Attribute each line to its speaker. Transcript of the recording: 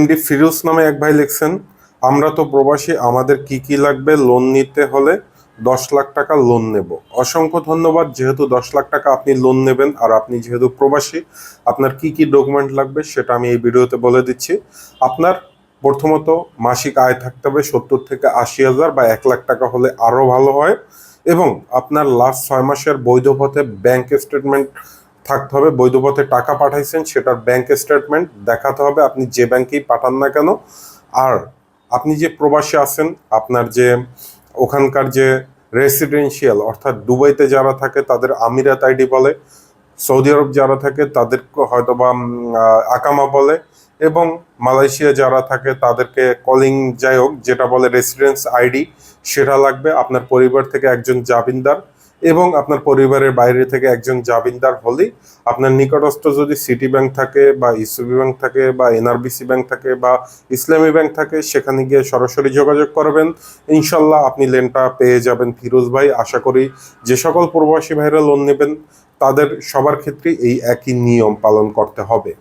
Speaker 1: MD Firoz নামে এক ভাই লিখছেন, আমরা তো প্রবাসী, আমাদের কি কি লাগবে লোন নিতে হলে? 10 লাখ টাকা লোন নেব। অসংখ্য ধন্যবাদ। যেহেতু 10 লাখ টাকা আপনি লোন নেবেন আর আপনি যেহেতু প্রবাসী, আপনার কি কি ডকুমেন্ট লাগবে সেটা আমি এই ভিডিওতে বলে দিচ্ছি। আপনার প্রথমত মাসিক আয় থাকতে হবে 70 থেকে 80 হাজার বা 1 লাখ টাকা হলে আরো ভালো হয়। এবং আপনার লাস্ট 6 মাসের বৈধ পথে ব্যাংক স্টেটমেন্ট থাকতে হবে। বৈধ পথে টাকা পাঠাইছেন সেটার ব্যাংক স্টেটমেন্ট দেখাতে হবে, আপনি যে ব্যাংকেই পাঠান না কেন। আর আপনি যে প্রবাসী আছেন, আপনার যে ওখানকার যে রেসিডেন্সিয়াল অর্থাৎ দুবাইতে যারা থাকে তাদের আমিরাত আইডি বলে, সৌদি আরব যারা থাকে তাদের হয়তো বা আকামা বলে, এবং মালয়েশিয়া যারা থাকে তাদেরকে কলিং, যাই হোক যেটা বলে রেসিডেন্স আইডি, সেটা লাগবে। আপনার পরিবার থেকে একজন জামিনদার এবং আপনার পরিবারের বাইরে থেকে একজন জামিনদার হলেই আপনার নিকটস্থ যদি সিটি ব্যাংক থাকে বা ইসবি ব্যাংক থাকে বা এনআরবিসি ব্যাংক থাকে বা ইসলামী ব্যাংক থাকে, সেখানে গিয়ে সরাসরি যোগাযোগ করবেন। ইনশাল্লাহ আপনি লোনটা পেয়ে যাবেন ফিরোজ ভাই। আশা করি যে সকল প্রবাসী ভাইরা লোন নেবেন তাদের সবার ক্ষেত্রে এই একই নিয়ম পালন করতে হবে।